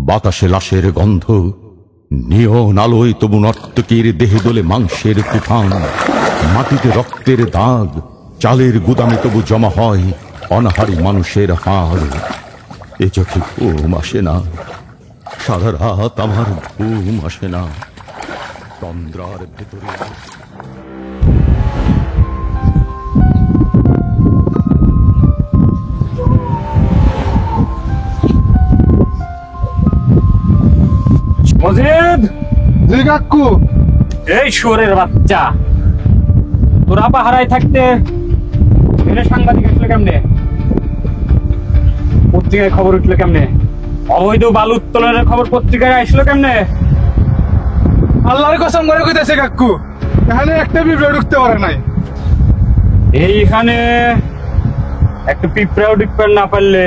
বাতাসে লাশের গন্ধ, নিয়ন আলোয় তবু নর্তকীর দেহে দোলে মাংসের তুফান। মাটিতে রক্তের দাগ, চালের গুদামে তবু জমা হয় অনাহারী মানুষের হাড়। এ চোখে ঘুম আসে না, সারা রাত আমার ঘুম আসে না। তন্দ্রার ভেতরে মজিদ, জি কাকু। এই শুয়োরের বাচ্চা, তোরা পাহারায় থাকতে এখানে সাংবাদিক আসলো কেমনে? পত্রিকায় খবর উঠলো কেমনে? অবৈধ বালু উত্তোলনের খবর পত্রিকায় আসলো কেমনে? আল্লাহর কসম করে কইতেছে কাকু, এখানে একটা পিঁপড়া ঢুকতে পারে নাই। এইখানে একটু পিঁপড়াও ঢুকতে না পারলে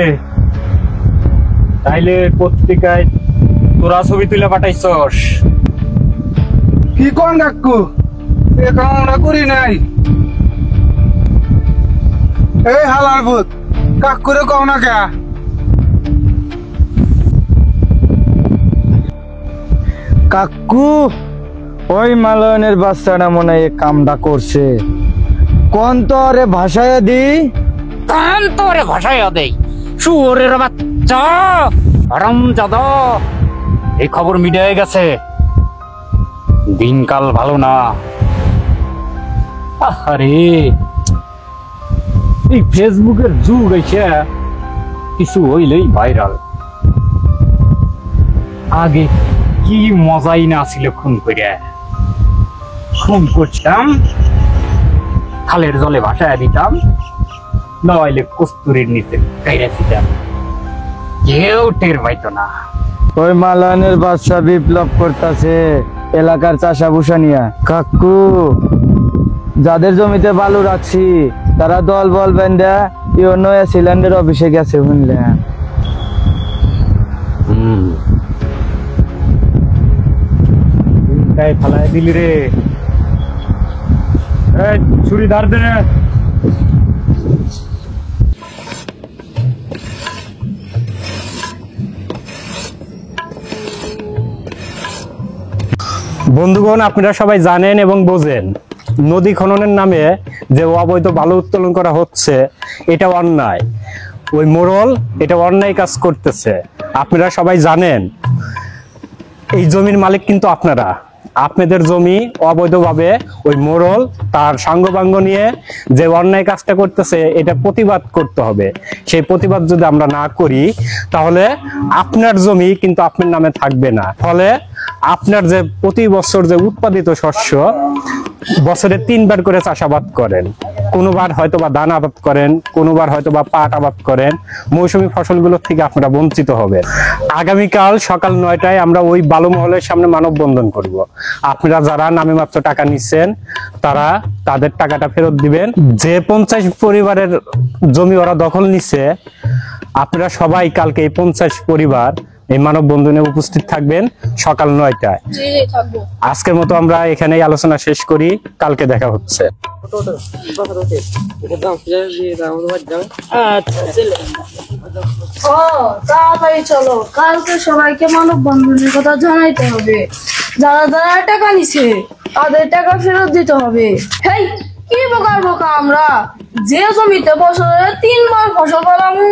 তাইলে পত্রিকায় তোরা ছবি তুলে পাঠাইছস। কি কোন কাকু, এ কাম আমরা করি নাই। এই হালার ভূত, কাকুরে কও না কে? কাকু, ওই মালয়নের বাচ্চাটা মনে হয় এই কামটা করছে। কোন তো রে ভাষায় দি, কান তোরে ভাষায় দেই শুয়োরের বাচ্চা হারামজাদা। এই খবর মিডিয়ায় গেছে, দিনকাল ভালো না। আরে এই ফেসবুকের যুগ এসে কিছু হইলেই ভাইরাল। আগে কি মজাই না ছিল, খুন করে খুন করতাম, খালের জলে ভাসায় দিতাম, নইলে কস্তুরীর নিচে গাইরা দিতাম, কেউ টের পাইতো না। ওই মালয়নের বাচ্চা বিপ্লব করতেছে এলাকার চাষা ভুষা নিয়া। কাকু, যাদের জমিতে বালু রাখছি তারা দল বল বেঁধে ইউনো সিলিন্ডার অফিসে গেছে শুনলেন। ফালাই দিলি রে, ছুরি ধার দে। বন্ধুগণ, আপনারা সবাই জানেন এবং বোঝেন নদী খননের নামে যে অবৈধ বালু উত্তোলন করা হচ্ছে এটা অন্যায়। ওই মোড়ল এটা অন্যায় কাজ করতেছে, আপনারা সবাই জানেন। এই জমির মালিক কিন্তু আপনারা। আপনাদের জমি অবৈধভাবে ওই মোড়ল তার সাঙ্গপাঙ্গ নিয়ে যে অন্যায় কাজটা করতেছে এটা প্রতিবাদ করতে হবে। সেই প্রতিবাদ যদি আমরা না করি তাহলে আপনার জমি কিন্তু আপনার নামে থাকবে না। ফলে আপনার যে প্রতি বছর যে উৎপাদিত শস্য, বছরে 3 বার করে চাষাবাদ করেন, কোনোবার হয়তো বা ধান আবাদ করেন, কোনোবার হয়তো বা পাট আবাদ করেন, মৌসুমী ফসলগুলোর থেকে আপনারা বঞ্চিত হবেন। আগামীকাল সকাল 9টায় আমরা ওই বালু মহলের সামনে মানববন্ধন করব। আপনারা যারা নামে মাত্র টাকা নিচ্ছেন তারা তাদের টাকাটা ফেরত দিবেন। যে 50 পরিবারের জমি ওরা দখল নিচ্ছে, আপনারা সবাই কালকে এই 50 পরিবার এই মানববন্ধনে উপস্থিত থাকবেন সকাল 9টায়। আজকের মতো আমরা এখানেই আলোচনা শেষ করি, কালকে দেখা হচ্ছে। তাড়াতাড়ি চলো, কালকে সবাইকে মানববন্ধনের কথা জানাইতে হবে। যারা যারা টাকা নিছে তাদের টাকা ফেরত দিতে হবে। হেই, কি বোকা বোকা আমরা! যে জমিতে বছরে 3 বার ফসল ফলামু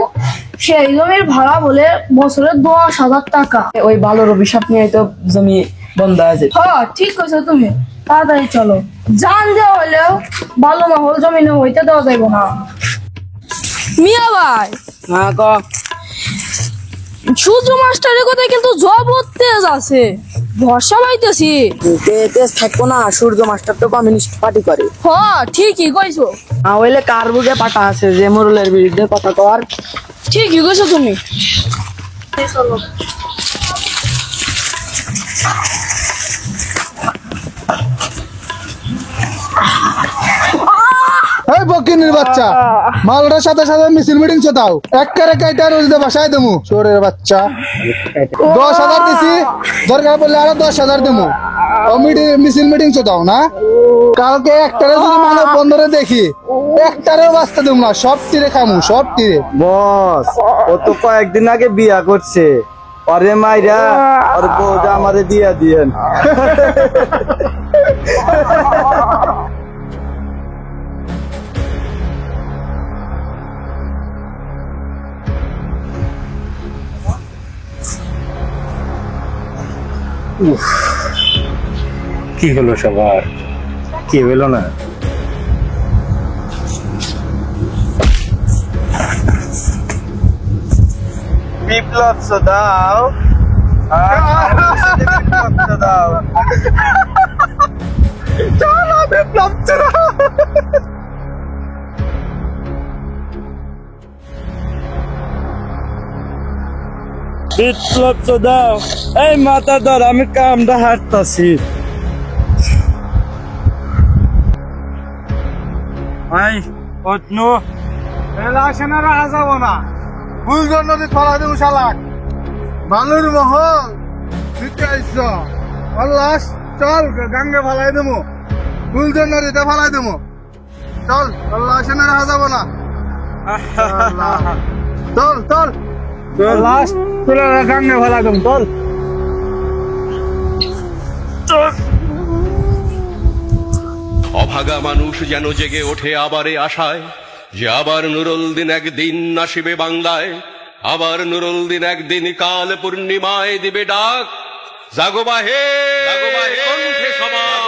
সেই জমির ভাড়া বলে বছরে 10,000 টাকা। ওই বালুর অভিশাপ নিয়ে তো জমি বন্ধ আছে। হ্যাঁ, ঠিক কইছো তুমি। তাড়াতাড়ি চলো, জান দেওয়া হলেও বালু মহল জমিনে হইতে দেওয়া যাইব না। মিয়া ভাই, হ্যাঁ ক। সূর্য মাস্টারের কথা কিন্তু জবর তেজ আছে, ভরসা পাইতেছি। তেজ থাকবো না, সূর্য মাস্টার তো কমিউনিস্ট পার্টি করে। হ্যাঁ, ঠিকই কইছো। না হইলে কার বুকে পাঠা আছে যে মোরলের বিরুদ্ধে কথা কর। ঠিকই কইছো তুমি। চলো। এই বকিনের বাচ্চা, মালটার সাথে সাথে মিছিল মিটিং চতাও, একবারে কাইটা রোজে বাসায় দেবো। চোরের বাচ্চা, 10,000 দিছি, দরকার পড়লে আরো 10,000 দেবো। মিছিল মিটিং চতাও না, কালকে একটারে যদি মানব বন্ধরে দেখি একটারেও বাঁচতে দেবো না, সব তীরে খামু, সব তীরে। বস, ও তো কয়েকদিন আগে বিয়া করছে, অরে মাইরা আর বউটা আমারে দিয়া দিয়েন। কি হলো সবার? কি হলো না? বিপ্লব দাও, বিপ্লব দাও। চলো বিপ্লব চলো। বিপ্লব দাও, এই মাথা ধর, আমি কামটা হাঁটতাছি। আই ওটনো আসে না রাহা যাবো না, ফুলজন নদী ফলা দেবো শালাক। বালুর মহল দিতে আইস আল্লাহ, চল গাঙ্গে ফালাই দেবো, ফুলজন নদীতে ফালাই দেবো। চল আল্লাহ আসে না রাহা যাবো না। চল চল লাস্ট তুলে গাঙ্গে ফালাই দেবো। চল অভাগা মানুষ যেন জেগে ওঠে আবারে আশায়, যে আবার নুরুল দিন একদিন আসিবে বাংলায়। আবার নুরুল দিন একদিন কাল পূর্ণিমায় দিবে ডাক, জাগো বাহে কণ্ঠে সবাই।